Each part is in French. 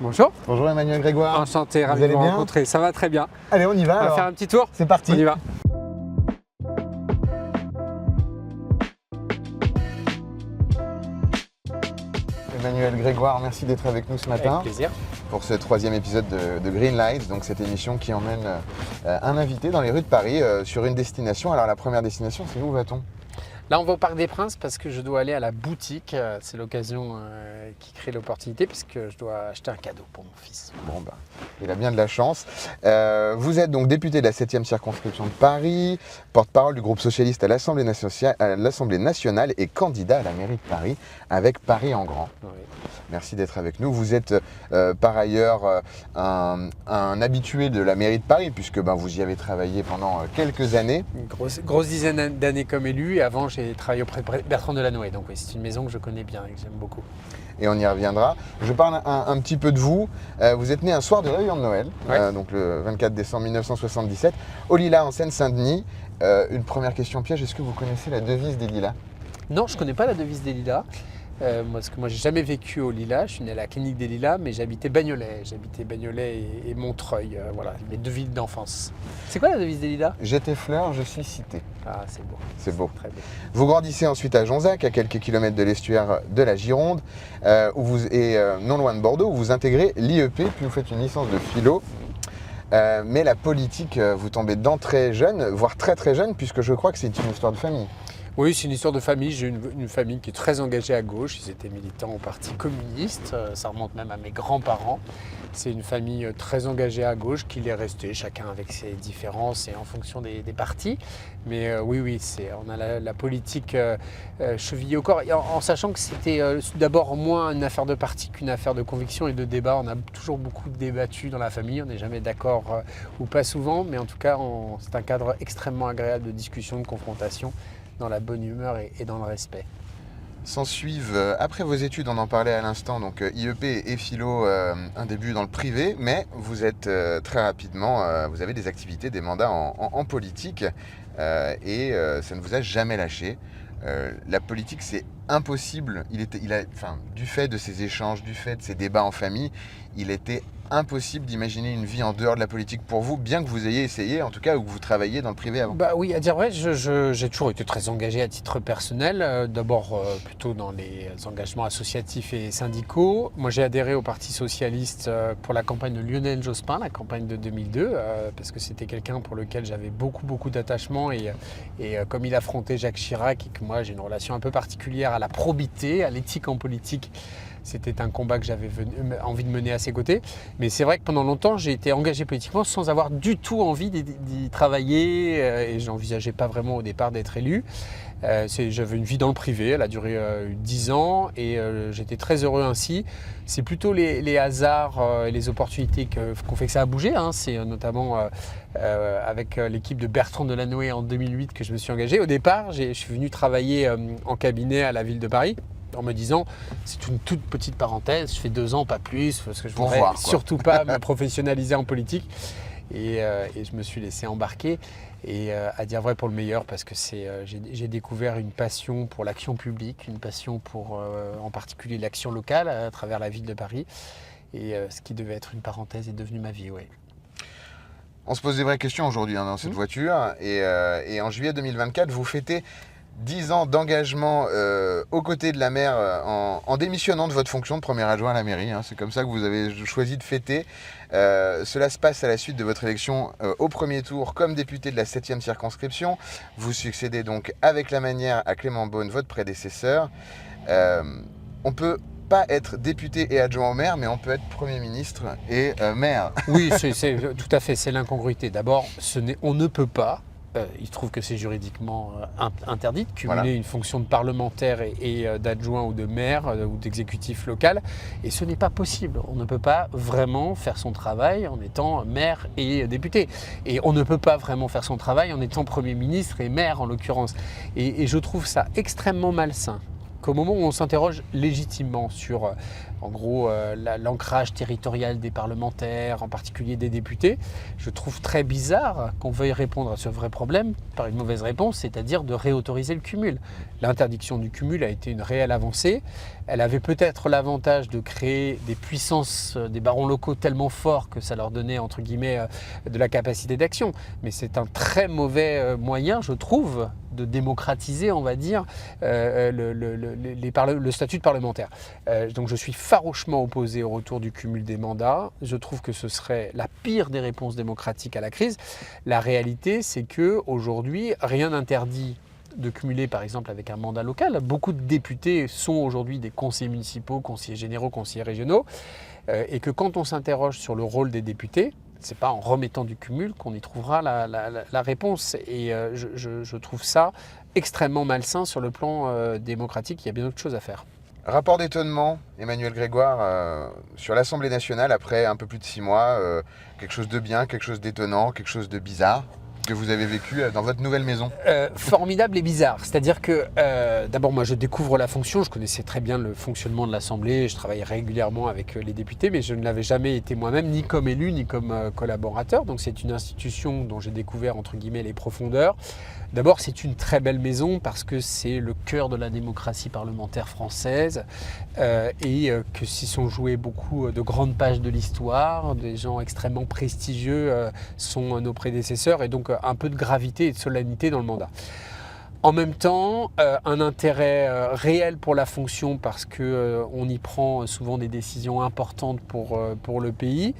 Bonjour. Bonjour Emmanuel Grégoire. Enchanté, ravi Vous de vous allez bien rencontrer. Ça va très bien. Allez, on y va On va alors. faire un petit tour. C'est parti. On y va. Emmanuel Grégoire, merci d'être avec nous ce matin Avec plaisir. pour ce troisième épisode de Green Lights, donc cette émission qui emmène un invité dans les rues de Paris sur une destination. Alors la première destination, c'est où va-t-on ? Là, on va au Parc des Princes parce que je dois aller à la boutique. C'est l'occasion qui crée l'opportunité puisque je dois acheter un cadeau pour mon fils. Bon, bah, il a bien de la chance. Vous êtes donc député de la 7e circonscription de Paris, porte-parole du groupe socialiste à l'Assemblée nationale et candidat à la mairie de Paris avec Paris en grand. Oui. Merci d'être avec nous. Vous êtes par ailleurs un habitué de la mairie de Paris puisque vous y avez travaillé pendant quelques années. Une grosse dizaine d'années comme élu et avant, j'ai travaillé auprès de Bertrand Delanoë. Donc oui, c'est une maison que je connais bien et que j'aime beaucoup. Et on y reviendra. Je parle un petit peu de vous. Vous êtes né un soir de réveillon de Noël, Ouais. donc le 24 décembre 1977, au Lilas en Seine-Saint-Denis. Une première question piège, est-ce que vous connaissez la devise des Lilas ? Non, je ne connais pas la devise des Lilas. Parce que moi, j'ai jamais vécu au Lilas. Je suis né à la clinique des Lilas, mais j'habitais Bagnolet. J'habitais Bagnolet et Montreuil. Voilà, mes deux villes d'enfance. C'est quoi la devise des Lilas ? J'étais fleur, je suis cité. Ah, c'est beau. C'est beau. Très beau. Vous grandissez ensuite à Jonzac, à quelques kilomètres de l'estuaire de la Gironde, non loin de Bordeaux, où vous intégrez l'IEP, puis vous faites une licence de philo. Mais la politique, vous tombez dedans très jeune, voire très très jeune, puisque je crois que c'est une histoire de famille. Oui, c'est une histoire de famille. J'ai une famille qui est très engagée à gauche. Ils étaient militants au Parti communiste. Ça remonte même à mes grands-parents. C'est une famille très engagée à gauche qu'il est resté, chacun avec ses différences et en fonction des partis. Mais oui, on a la politique chevillée au corps, et en sachant que c'était d'abord moins une affaire de parti qu'une affaire de conviction et de débat. On a toujours beaucoup débattu dans la famille. On n'est jamais d'accord ou pas souvent, mais en tout cas, c'est un cadre extrêmement agréable de discussion, de confrontation, dans la bonne humeur et dans le respect. S'ensuivent, après vos études, on en parlait à l'instant, donc IEP et philo, un début dans le privé, mais vous êtes très rapidement, vous avez des activités, des mandats en politique, et ça ne vous a jamais lâché. La politique, c'est impossible, du fait de ces échanges, du fait de ces débats en famille, il était impossible d'imaginer une vie en dehors de la politique pour vous, bien que vous ayez essayé, en tout cas, ou que vous travailliez dans le privé avant. Oui, à dire vrai, j'ai toujours été très engagé à titre personnel, d'abord plutôt dans les engagements associatifs et syndicaux. Moi, j'ai adhéré au Parti socialiste pour la campagne de Lionel Jospin, la campagne de 2002, parce que c'était quelqu'un pour lequel j'avais beaucoup d'attachement et comme il affrontait Jacques Chirac et que moi j'ai une relation un peu particulière à la probité, à l'éthique en politique, c'était un combat que j'avais envie de mener à ses côtés. Mais c'est vrai que pendant longtemps, j'ai été engagé politiquement sans avoir du tout envie d'y travailler et je n'envisageais pas vraiment au départ d'être élu. J'avais une vie dans le privé, elle a duré 10 ans et j'étais très heureux ainsi. C'est plutôt les hasards et les opportunités qu'on fait que ça a bougé. C'est notamment avec l'équipe de Bertrand Delanoë en 2008 que je me suis engagé. Au départ, je suis venu travailler en cabinet à la ville de Paris, en me disant c'est une toute petite parenthèse, je fais 2 ans, pas plus, parce que je ne voudrais surtout pas me professionnaliser en politique. Et je me suis laissé embarquer, et à dire vrai pour le meilleur, parce que j'ai découvert une passion pour l'action publique, une passion pour en particulier l'action locale à travers la ville de Paris. Et ce qui devait être une parenthèse est devenu ma vie, oui. On se pose des vraies questions aujourd'hui dans cette voiture, et en juillet 2024, vous fêtez 10 ans d'engagement aux côtés de la maire en démissionnant de votre fonction de premier adjoint à la mairie. C'est comme ça que vous avez choisi de fêter. Cela se passe à la suite de votre élection au premier tour comme député de la 7e circonscription. Vous succédez donc avec la manière à Clément Beaune, votre prédécesseur. On peut pas être député et adjoint au maire, mais on peut être Premier ministre et maire. Oui, c'est tout à fait, c'est l'incongruité. D'abord, on ne peut pas. Il se trouve que c'est juridiquement interdit de cumuler une fonction de parlementaire et d'adjoint ou de maire ou d'exécutif local. Et ce n'est pas possible. On ne peut pas vraiment faire son travail en étant maire et député. Et on ne peut pas vraiment faire son travail en étant Premier ministre et maire en l'occurrence. Et je trouve ça extrêmement malsain qu'au moment où on s'interroge légitimement sur, en gros, l'ancrage territorial des parlementaires, en particulier des députés, je trouve très bizarre qu'on veuille répondre à ce vrai problème par une mauvaise réponse, c'est-à-dire de réautoriser le cumul. L'interdiction du cumul a été une réelle avancée. Elle avait peut-être l'avantage de créer des puissances, des barons locaux tellement forts que ça leur donnait, entre guillemets, de la capacité d'action. Mais c'est un très mauvais moyen, je trouve, de démocratiser, on va dire, le statut de parlementaire. Donc je suis farouchement opposé au retour du cumul des mandats. Je trouve que ce serait la pire des réponses démocratiques à la crise. La réalité, c'est qu'aujourd'hui, rien n'interdit de cumuler par exemple avec un mandat local. Beaucoup de députés sont aujourd'hui des conseillers municipaux, conseillers généraux, conseillers régionaux, et que quand on s'interroge sur le rôle des députés, c'est pas en remettant du cumul qu'on y trouvera la réponse. Et je trouve ça extrêmement malsain sur le plan démocratique. Il y a bien d'autres choses à faire. Rapport d'étonnement, Emmanuel Grégoire, sur l'Assemblée nationale après un peu plus de 6 mois. Quelque chose de bien, quelque chose d'étonnant, quelque chose de bizarre que vous avez vécu dans votre nouvelle maison? Formidable et bizarre. C'est-à-dire que, d'abord, moi, je découvre la fonction. Je connaissais très bien le fonctionnement de l'Assemblée. Je travaillais régulièrement avec les députés, mais je ne l'avais jamais été moi-même, ni comme élu, ni comme collaborateur. Donc, c'est une institution dont j'ai découvert, entre guillemets, les profondeurs. D'abord, c'est une très belle maison parce que c'est le cœur de la démocratie parlementaire française et que s'y sont jouées beaucoup de grandes pages de l'histoire. Des gens extrêmement prestigieux sont nos prédécesseurs et donc un peu de gravité et de solennité dans le mandat. En même temps, un intérêt réel pour la fonction parce qu'on y prend souvent des décisions importantes pour le pays.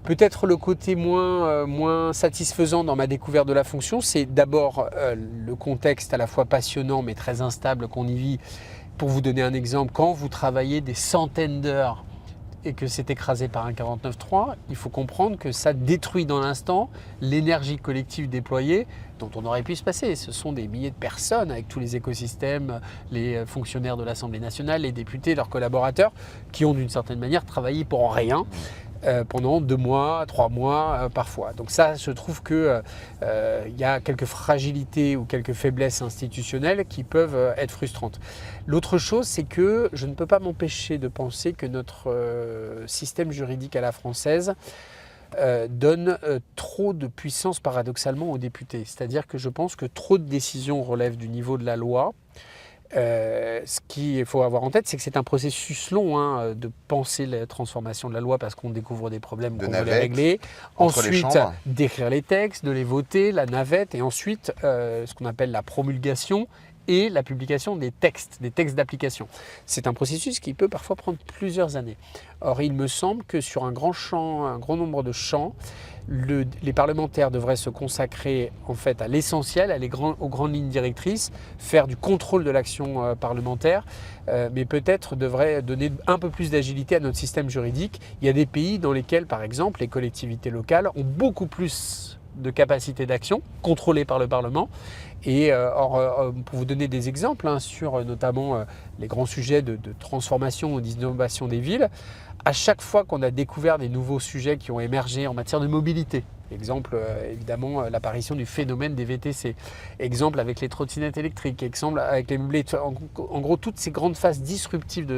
Peut-être le côté moins satisfaisant dans ma découverte de la fonction, c'est d'abord le contexte à la fois passionnant mais très instable qu'on y vit. Pour vous donner un exemple, quand vous travaillez des centaines d'heures et que c'est écrasé par un 49.3, il faut comprendre que ça détruit dans l'instant l'énergie collective déployée dont on aurait pu se passer. Ce sont des milliers de personnes avec tous les écosystèmes, les fonctionnaires de l'Assemblée nationale, les députés, leurs collaborateurs, qui ont d'une certaine manière travaillé pour rien. Pendant 2 mois, 3 mois parfois. Donc ça, je trouve qu'il y a quelques fragilités ou quelques faiblesses institutionnelles qui peuvent être frustrantes. L'autre chose, c'est que je ne peux pas m'empêcher de penser que notre système juridique à la française donne trop de puissance paradoxalement aux députés. C'est-à-dire que je pense que trop de décisions relèvent du niveau de la loi. Ce qu'il faut avoir en tête, c'est que c'est un processus long de penser la transformation de la loi parce qu'on découvre des problèmes qu'on veut les régler. Ensuite, d'écrire les textes, de les voter, la navette, et ensuite ce qu'on appelle la promulgation et la publication des textes d'application. C'est un processus qui peut parfois prendre plusieurs années. Or, il me semble que sur un grand nombre de champs, les parlementaires devraient se consacrer en fait à l'essentiel, aux grandes lignes directrices, faire du contrôle de l'action parlementaire, mais peut-être devraient donner un peu plus d'agilité à notre système juridique. Il y a des pays dans lesquels, par exemple, les collectivités locales ont beaucoup plus de capacité d'action, contrôlée par le Parlement. Et pour vous donner des exemples sur notamment les grands sujets de transformation ou d'innovation des villes, à chaque fois qu'on a découvert des nouveaux sujets qui ont émergé en matière de mobilité, exemple évidemment l'apparition du phénomène des VTC, exemple avec les trottinettes électriques, exemple avec les meublés, en gros toutes ces grandes phases disruptives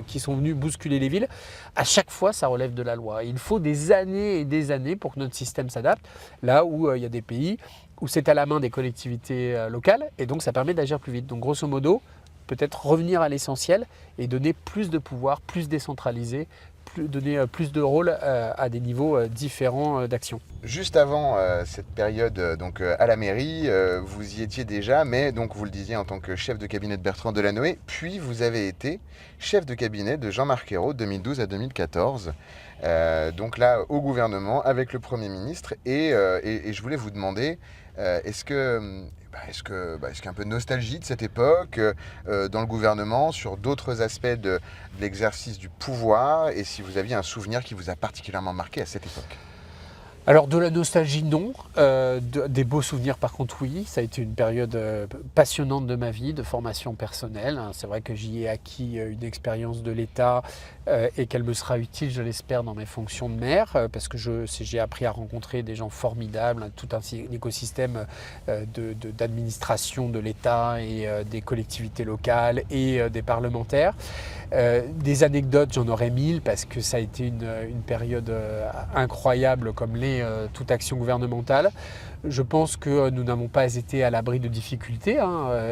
qui sont venues bousculer les villes, à chaque fois ça relève de la loi. Il faut des années et des années pour que notre système s'adapte, là où il y a des pays où c'est à la main des collectivités locales et donc ça permet d'agir plus vite. Donc grosso modo, peut-être revenir à l'essentiel et donner plus de pouvoir, plus décentralisé, donner plus de rôle à des niveaux différents d'action. Juste avant cette période à la mairie, vous y étiez déjà, mais donc vous le disiez en tant que chef de cabinet de Bertrand Delanoë, puis vous avez été chef de cabinet de Jean-Marc Ayrault de 2012 à 2014. Donc là, au gouvernement, avec le Premier ministre, et je voulais vous demander, est-ce qu'il y a un peu de nostalgie de cette époque dans le gouvernement, sur d'autres aspects de l'exercice du pouvoir, et si vous aviez un souvenir qui vous a particulièrement marqué à cette époque? Alors de la nostalgie, non. Des beaux souvenirs, par contre, oui. Ça a été une période passionnante de ma vie, de formation personnelle. C'est vrai que j'y ai acquis une expérience de l'État et qu'elle me sera utile, je l'espère, dans mes fonctions de maire, parce que j'ai appris à rencontrer des gens formidables, tout un écosystème d'administration de l'État et des collectivités locales et des parlementaires. Des anecdotes, j'en aurais 1000 parce que ça a été une période incroyable comme l'est toute action gouvernementale. Je pense que nous n'avons pas été à l'abri de difficultés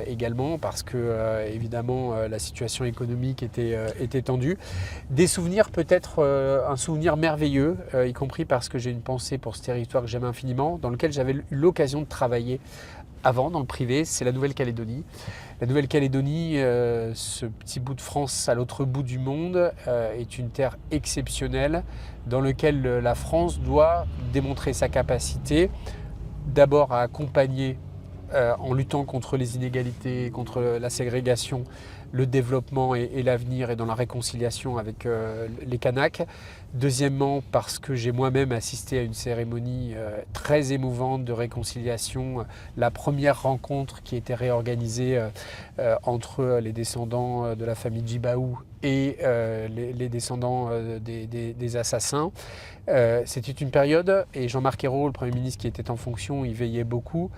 également parce que évidemment la situation économique était tendue. Des souvenirs, peut-être un souvenir merveilleux, y compris parce que j'ai une pensée pour ce territoire que j'aime infiniment, dans lequel j'avais eu l'occasion de travailler avant dans le privé, c'est la Nouvelle-Calédonie. La Nouvelle-Calédonie, ce petit bout de France à l'autre bout du monde, est une terre exceptionnelle dans laquelle la France doit démontrer sa capacité d'abord à accompagner en luttant contre les inégalités, contre la ségrégation, le développement et l'avenir et dans la réconciliation avec les Kanaks. Deuxièmement, parce que j'ai moi-même assisté à une cérémonie très émouvante de réconciliation, la première rencontre qui était réorganisée entre les descendants de la famille Djibaou et les descendants des assassins. C'était une période, et Jean-Marc Ayrault, le Premier ministre qui était en fonction, y veillait beaucoup,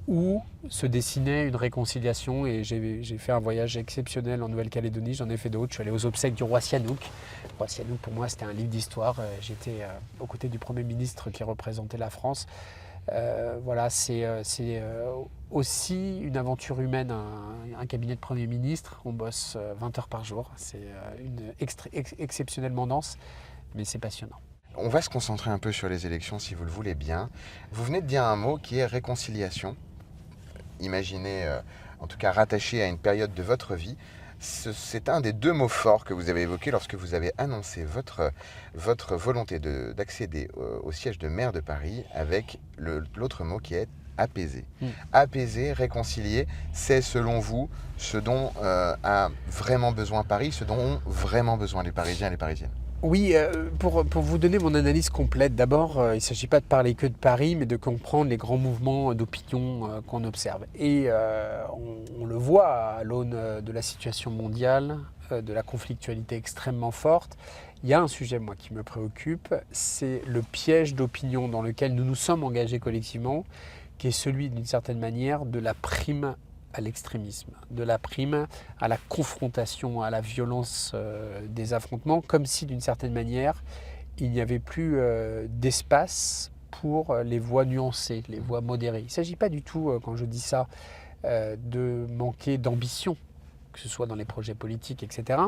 où se dessinait une réconciliation, et j'ai fait un voyage exceptionnel en Nouvelle-Calédonie, j'en ai fait d'autres, je suis allé aux obsèques du roi Sihanouk. Le roi Sihanouk, pour moi, c'était un livre d'histoire, j'étais aux côtés du Premier ministre qui représentait la France. Voilà, c'est aussi une aventure humaine, un cabinet de Premier ministre, on bosse 20 heures par jour, c'est exceptionnellement dense, mais c'est passionnant. On va se concentrer un peu sur les élections si vous le voulez bien. Vous venez de dire un mot qui est réconciliation. Imaginez, en tout cas rattaché à une période de votre vie. C'est un des deux mots forts que vous avez évoqués lorsque vous avez annoncé votre volonté d'accéder au siège de maire de Paris avec l'autre mot qui est apaiser. Apaiser, réconcilier, c'est selon vous ce dont a vraiment besoin Paris, ce dont ont vraiment besoin les Parisiens et les Parisiennes. Oui, pour vous donner mon analyse complète, d'abord, il ne s'agit pas de parler que de Paris, mais de comprendre les grands mouvements d'opinion qu'on observe. Et on le voit à l'aune de la situation mondiale, de la conflictualité extrêmement forte. Il y a un sujet, moi, qui me préoccupe, c'est le piège d'opinion dans lequel nous nous sommes engagés collectivement, qui est celui, d'une certaine manière, de la prime à l'extrémisme, de la prime à la confrontation, à la violence des affrontements, comme si d'une certaine manière il n'y avait plus d'espace pour les voix nuancées, les voix modérées. Il ne s'agit pas du tout, quand je dis ça, de manquer d'ambition, que ce soit dans les projets politiques, etc.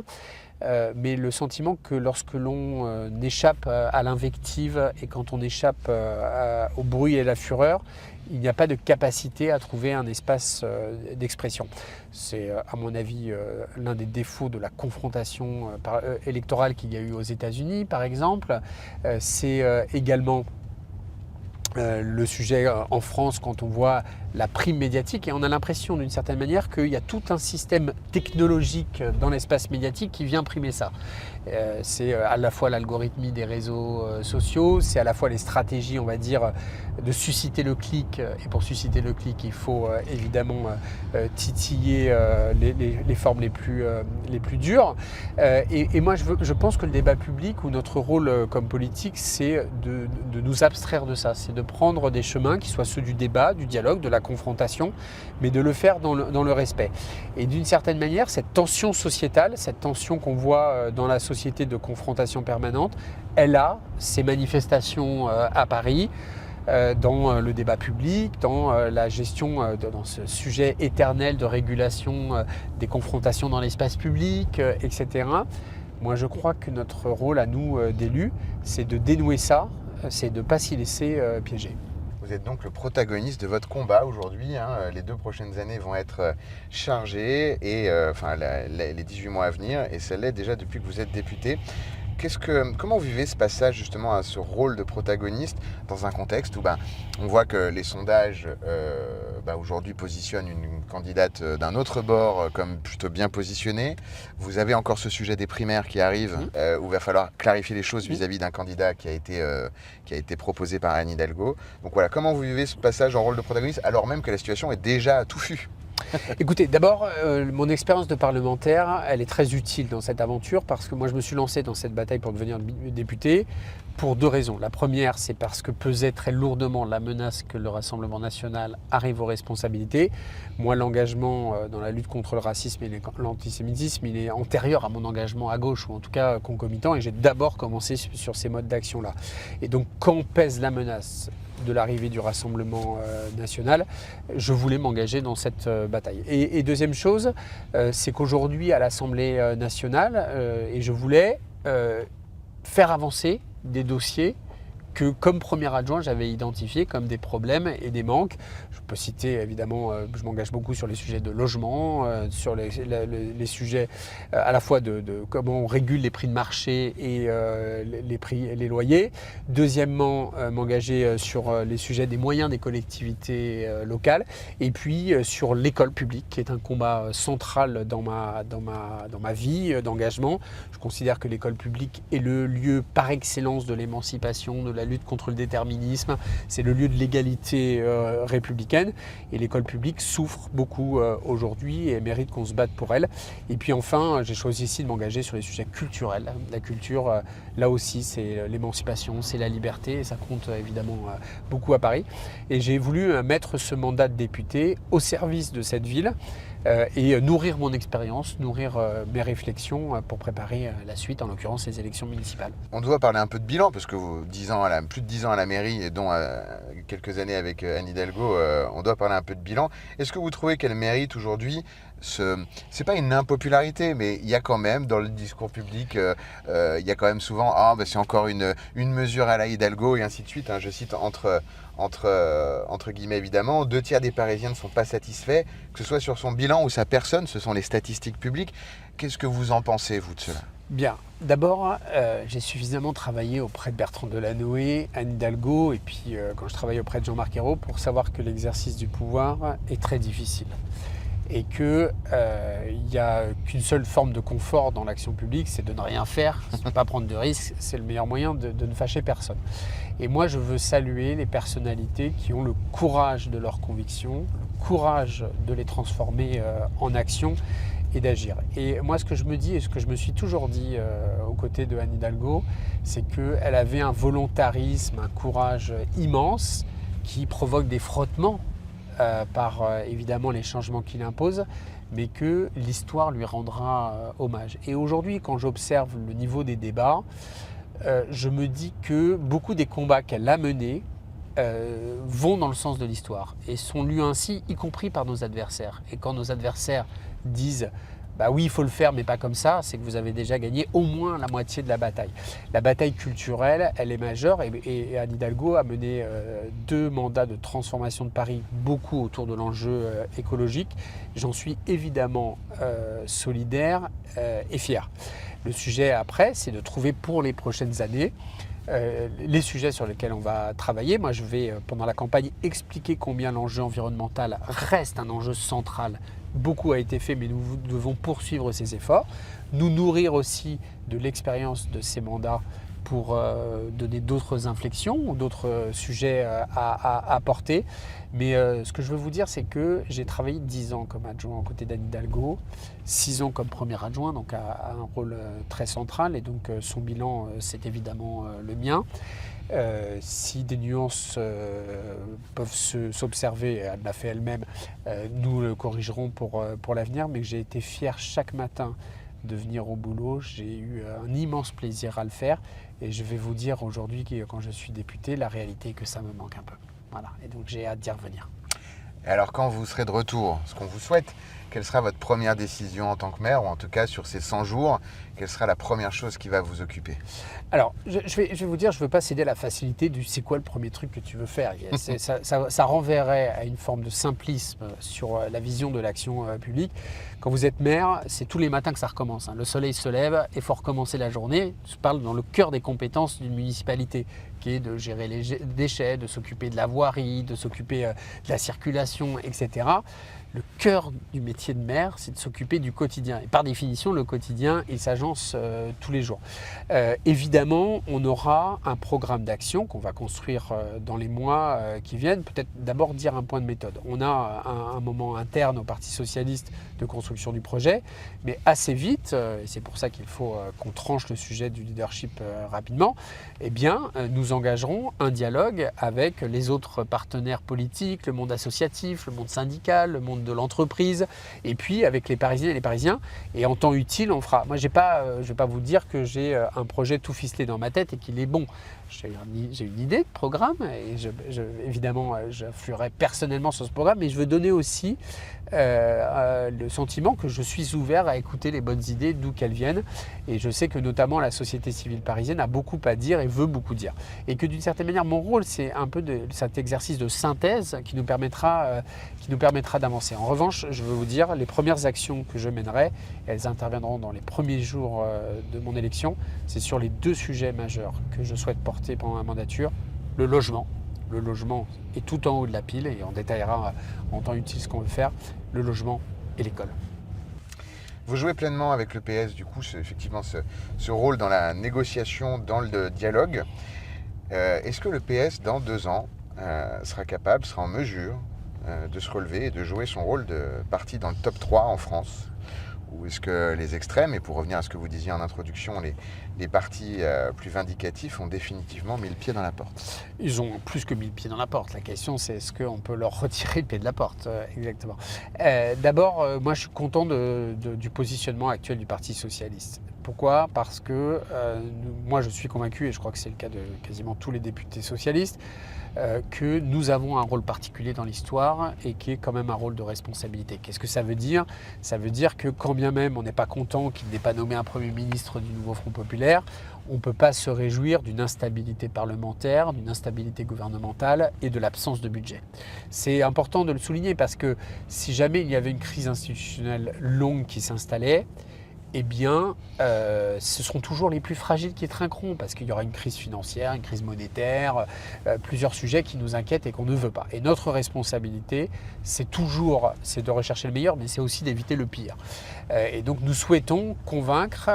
Mais le sentiment que lorsque l'on échappe à l'invective et quand on échappe au bruit et à la fureur, il n'y a pas de capacité à trouver un espace d'expression. C'est, à mon avis, l'un des défauts de la confrontation électorale qu'il y a eu aux États-Unis, par exemple. C'est également le sujet en France quand on voit la prime médiatique, et on a l'impression d'une certaine manière qu'il y a tout un système technologique dans l'espace médiatique qui vient primer ça. C'est à la fois l'algorithmie des réseaux sociaux, c'est à la fois les stratégies, on va dire, de susciter le clic, et pour susciter le clic il faut évidemment titiller les formes les plus dures. Et moi je pense que le débat public, ou notre rôle comme politique, c'est de nous abstraire de ça, c'est de prendre des chemins qui soient ceux du débat, du dialogue, de la confrontation, mais de le faire dans le respect. Et d'une certaine manière, cette tension sociétale, cette tension qu'on voit dans la société de confrontation permanente, elle a ses manifestations à Paris, dans le débat public, dans la gestion, dans ce sujet éternel de régulation des confrontations dans l'espace public, etc. Moi, je crois que notre rôle à nous d'élus, c'est de dénouer ça, c'est de ne pas s'y laisser piéger. Vous êtes donc le protagoniste de votre combat aujourd'hui. Les 2 prochaines années vont être chargées, et les 18 mois à venir, et ça l'est déjà depuis que vous êtes député. Comment vous vivez ce passage justement à ce rôle de protagoniste dans un contexte où on voit que les sondages aujourd'hui positionnent une candidate d'un autre bord comme plutôt bien positionnée. Vous avez encore ce sujet des primaires qui arrive où il va falloir clarifier les choses vis-à-vis d'un candidat qui a été proposé par Anne Hidalgo. Donc voilà, comment vous vivez ce passage en rôle de protagoniste alors même que la situation est déjà touffue? Écoutez, d'abord, mon expérience de parlementaire, elle est très utile dans cette aventure parce que moi, je me suis lancé dans cette bataille pour devenir député pour 2 raisons. La première, c'est parce que pesait très lourdement la menace que le Rassemblement national arrive aux responsabilités. Moi, l'engagement dans la lutte contre le racisme et l'antisémitisme, il est antérieur à mon engagement à gauche, ou en tout cas concomitant, et j'ai d'abord commencé sur ces modes d'action-là. Et donc, quand pèse la menace de l'arrivée du Rassemblement national, je voulais m'engager dans cette bataille. Et deuxième chose, c'est qu'aujourd'hui à l'Assemblée nationale, et je voulais faire avancer des dossiers que comme premier adjoint j'avais identifié comme des problèmes et des manques. Je peux citer évidemment, je m'engage beaucoup sur les sujets de logement, sur les sujets à la fois de comment on régule les prix de marché et les prix et les loyers. Deuxièmement, m'engager sur les sujets des moyens des collectivités locales. Et puis sur l'école publique, qui est un combat central dans ma vie d'engagement. Je considère que l'école publique est le lieu par excellence de l'émancipation, de la lutte contre le déterminisme, c'est le lieu de l'égalité républicaine, et l'école publique souffre beaucoup aujourd'hui et mérite qu'on se batte pour elle. Et puis enfin, j'ai choisi ici de m'engager sur les sujets culturels. La culture, là aussi, c'est l'émancipation, c'est la liberté, et ça compte évidemment beaucoup à Paris. Et j'ai voulu mettre ce mandat de député au service de cette ville et nourrir mon expérience, nourrir mes réflexions pour préparer la suite, en l'occurrence les élections municipales. On doit parler un peu de bilan, parce que plus de 10 ans à la mairie, et dont quelques années avec Anne Hidalgo, on doit parler un peu de bilan. Est-ce que vous trouvez qu'elle mérite aujourd'hui c'est pas une impopularité, mais il y a quand même, dans le discours public, il y a quand même souvent « c'est encore une mesure à la Hidalgo » et ainsi de suite. Je cite entre guillemets évidemment, 2 tiers des Parisiens ne sont pas satisfaits, que ce soit sur son bilan ou sa personne, ce sont les statistiques publiques. Qu'est-ce que vous en pensez, vous, de cela ? Bien, d'abord, j'ai suffisamment travaillé auprès de Bertrand Delanoë, Anne Hidalgo, et puis quand je travaille auprès de Jean-Marc Ayrault, pour savoir que l'exercice du pouvoir est très difficile. Et qu'il n'y a qu'une seule forme de confort dans l'action publique, c'est de ne rien faire, de ne pas prendre de risques, c'est le meilleur moyen de ne fâcher personne. Et moi, je veux saluer les personnalités qui ont le courage de leurs convictions, le courage de les transformer en action et d'agir. Et moi, ce que je me dis et ce que je me suis toujours dit aux côtés de Anne Hidalgo, c'est qu'elle avait un volontarisme, un courage immense qui provoque des frottements par évidemment les changements qu'il impose, mais que l'histoire lui rendra hommage. Et aujourd'hui, quand j'observe le niveau des débats, je me dis que beaucoup des combats qu'elle a menés vont dans le sens de l'histoire et sont lus ainsi, y compris par nos adversaires. Et quand nos adversaires disent bah oui, il faut le faire, mais pas comme ça, c'est que vous avez déjà gagné au moins la moitié de la bataille. La bataille culturelle, elle est majeure, et Anne Hidalgo a mené 2 mandats de transformation de Paris, beaucoup autour de l'enjeu écologique. J'en suis évidemment solidaire et fier. Le sujet après, c'est de trouver pour les prochaines années les sujets sur lesquels on va travailler. Moi, je vais, pendant la campagne, expliquer combien l'enjeu environnemental reste un enjeu central. Beaucoup a été fait, mais nous devons poursuivre ces efforts. Nous nourrir aussi de l'expérience de ces mandats pour donner d'autres inflexions ou d'autres sujets à porter. Mais ce que je veux vous dire, c'est que j'ai travaillé 10 ans comme adjoint aux côtés d'Anne Hidalgo, 6 ans comme premier adjoint, donc à un rôle très central. Et donc son bilan, c'est évidemment le mien. Si des nuances peuvent s'observer, elle l'a fait elle-même, nous le corrigerons pour l'avenir, mais que j'ai été fier chaque matin de venir au boulot. J'ai eu un immense plaisir à le faire, et je vais vous dire aujourd'hui, quand je suis député, la réalité est que ça me manque un peu. Voilà, et donc j'ai hâte d'y revenir. Et alors quand vous serez de retour, ce qu'on vous souhaite, quelle sera votre première décision en tant que maire, ou en tout cas sur ces 100 jours, quelle sera la première chose qui va vous occuper? Alors, je vais vous dire, je ne veux pas céder à la facilité du c'est quoi le premier truc que tu veux faire. Ça renverrait à une forme de simplisme sur la vision de l'action publique. Quand vous êtes maire, c'est tous les matins que ça recommence. Le soleil se lève et il faut recommencer la journée. Je parle dans le cœur des compétences d'une municipalité, qui est de gérer les déchets, de s'occuper de la voirie, de s'occuper de la circulation, etc. Le cœur du métier de maire, c'est de s'occuper du quotidien. Et par définition, le quotidien, il s'agence tous les jours. Évidemment, on aura un programme d'action qu'on va construire dans les mois qui viennent. Peut-être d'abord dire un point de méthode. On a un moment interne au Parti socialiste de construction du projet, mais assez vite, et c'est pour ça qu'il faut qu'on tranche le sujet du leadership rapidement, eh bien, nous engagerons un dialogue avec les autres partenaires politiques, le monde associatif, le monde syndical, le monde de l'entreprise, et puis avec les Parisiennes et les Parisiens. Et en temps utile, on fera. Moi, je ne vais pas vous dire que j'ai un projet tout ficelé dans ma tête et qu'il est bon. J'ai une idée de programme et évidemment, j'influerai personnellement sur ce programme, mais je veux donner aussi le sentiment que je suis ouvert à écouter les bonnes idées d'où qu'elles viennent. Et je sais que notamment la société civile parisienne a beaucoup à dire et veut beaucoup dire. Et que d'une certaine manière, mon rôle, c'est un peu de cet exercice de synthèse qui nous permettra d'avancer. En revanche, je veux vous dire, les premières actions que je mènerai, elles interviendront dans les premiers jours de mon élection. C'est sur les 2 sujets majeurs que je souhaite porter pendant ma mandature. Le logement. Le logement est tout en haut de la pile et on détaillera en temps utile ce qu'on veut faire. Le logement et l'école. Vous jouez pleinement avec le PS, du coup, effectivement, ce rôle dans la négociation, dans le dialogue. Est-ce que le PS, dans 2 ans, sera en mesure de se relever et de jouer son rôle de parti dans le top 3 en France? Ou est-ce que les extrêmes, et pour revenir à ce que vous disiez en introduction, les partis plus vindicatifs ont définitivement mis le pied dans la porte? Ils ont plus que mis le pied dans la porte. La question, c'est est-ce qu'on peut leur retirer le pied de la porte? Exactement. D'abord, moi, je suis content du positionnement actuel du Parti socialiste. Pourquoi? Parce que moi, je suis convaincu, et je crois que c'est le cas de quasiment tous les députés socialistes, que nous avons un rôle particulier dans l'histoire et qui est quand même un rôle de responsabilité. Qu'est-ce que ça veut dire? Ça veut dire que quand bien même on n'est pas content qu'il n'ait pas nommé un Premier ministre du nouveau Front populaire, on ne peut pas se réjouir d'une instabilité parlementaire, d'une instabilité gouvernementale et de l'absence de budget. C'est important de le souligner parce que si jamais il y avait une crise institutionnelle longue qui s'installait, eh bien, ce seront toujours les plus fragiles qui trinqueront parce qu'il y aura une crise financière, une crise monétaire, plusieurs sujets qui nous inquiètent et qu'on ne veut pas. Et notre responsabilité, c'est de rechercher le meilleur, mais c'est aussi d'éviter le pire. Et donc, nous souhaitons convaincre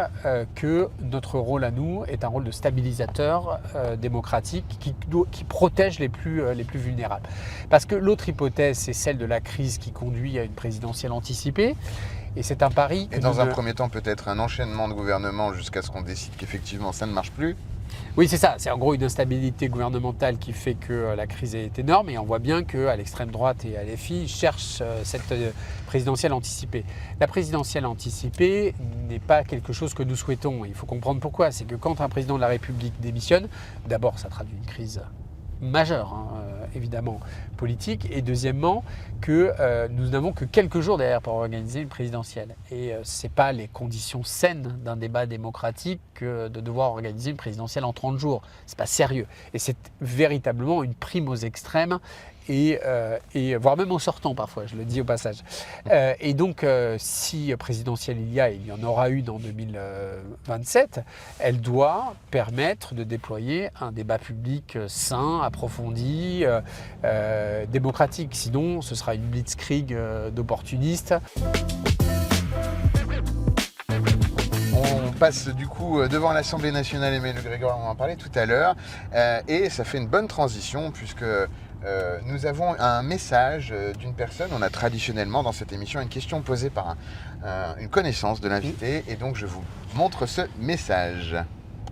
que notre rôle à nous est un rôle de stabilisateur démocratique qui protège les plus vulnérables. Parce que l'autre hypothèse, c'est celle de la crise qui conduit à une présidentielle anticipée. Et c'est un pari. Et dans un premier temps, peut-être un enchaînement de gouvernements jusqu'à ce qu'on décide qu'effectivement ça ne marche plus. Oui, c'est ça. C'est en gros une instabilité gouvernementale qui fait que la crise est énorme. Et on voit bien qu'à l'extrême droite et à LFI cherchent cette présidentielle anticipée. La présidentielle anticipée n'est pas quelque chose que nous souhaitons. Il faut comprendre pourquoi. C'est que quand un président de la République démissionne, d'abord ça traduit une crise majeure, évidemment, politique, et deuxièmement, que nous n'avons que quelques jours derrière pour organiser une présidentielle. Et ce n'est pas les conditions saines d'un débat démocratique que de devoir organiser une présidentielle en 30 jours. Ce n'est pas sérieux. Et c'est véritablement une prime aux extrêmes, et voire même en sortant parfois, je le dis au passage. Et donc, si présidentielle il y en aura une en 2027, elle doit permettre de déployer un débat public sain, approfondi, démocratique. Sinon, ce sera une blitzkrieg d'opportunistes. On passe du coup devant l'Assemblée nationale, Emmanuel Grégoire, on en parlait tout à l'heure, et ça fait une bonne transition puisque nous avons un message d'une personne. On a traditionnellement dans cette émission une question posée par une connaissance de l'invité, et donc je vous montre ce message.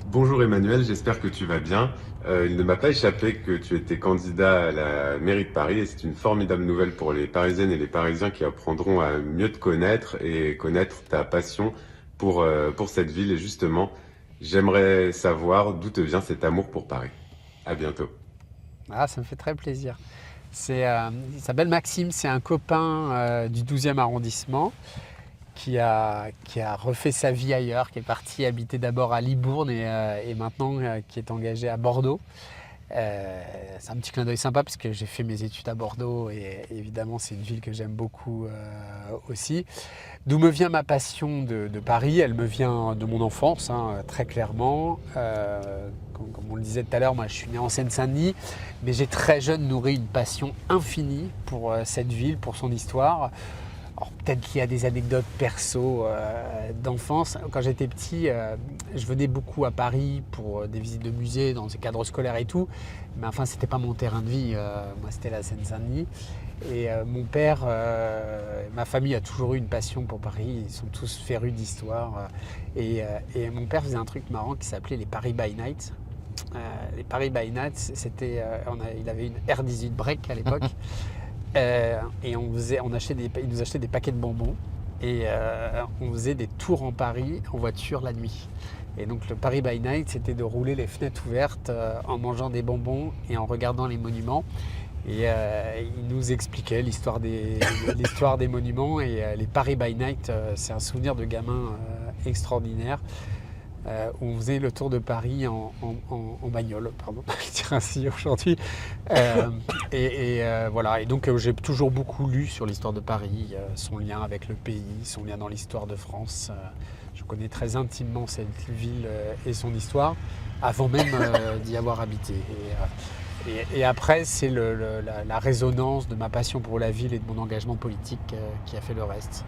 Bonjour Emmanuel, j'espère que tu vas bien. Il ne m'a pas échappé que tu étais candidat à la mairie de Paris et c'est une formidable nouvelle pour les Parisiennes et les Parisiens qui apprendront à mieux te connaître et connaître ta passion pour cette ville. Et justement, j'aimerais savoir d'où te vient cet amour pour Paris. À bientôt. Ah, ça me fait très plaisir. Il s'appelle Maxime, c'est un copain du 12e arrondissement qui a refait sa vie ailleurs, qui est parti habiter d'abord à Libourne et maintenant qui est engagé à Bordeaux. C'est un petit clin d'œil sympa parce que j'ai fait mes études à Bordeaux et évidemment c'est une ville que j'aime beaucoup aussi. D'où me vient ma passion de Paris? Elle me vient de mon enfance, très clairement. Comme on le disait tout à l'heure, moi je suis né en Seine-Saint-Denis, mais j'ai très jeune nourri une passion infinie pour cette ville, pour son histoire. Alors, peut-être qu'il y a des anecdotes perso d'enfance. Quand j'étais petit, je venais beaucoup à Paris pour des visites de musées, dans des cadres scolaires et tout. Mais enfin, c'était pas mon terrain de vie. Moi, c'était la Seine-Saint-Denis. Et mon père, ma famille a toujours eu une passion pour Paris. Ils sont tous férus d'histoire. Et mon père faisait un truc marrant qui s'appelait les Paris by Night. Les Paris by Night, c'était, il avait une R18 Break à l'époque. Et il nous achetait des paquets de bonbons et on faisait des tours en Paris en voiture la nuit. Et donc le Paris by Night, c'était de rouler les fenêtres ouvertes en mangeant des bonbons et en regardant les monuments. Et il nous expliquait l'histoire des monuments et les Paris by Night, c'est un souvenir de gamin extraordinaire. Où on faisait le tour de Paris en bagnole, pardon, je dirais ainsi aujourd'hui. Voilà. Et donc j'ai toujours beaucoup lu sur l'histoire de Paris, son lien avec le pays, son lien dans l'histoire de France. Je connais très intimement cette ville et son histoire, avant même d'y avoir habité. Et après, c'est la résonance de ma passion pour la ville et de mon engagement politique qui a fait le reste.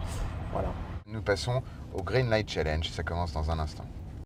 Voilà. Nous passons au Green Light Challenge, ça commence dans un instant.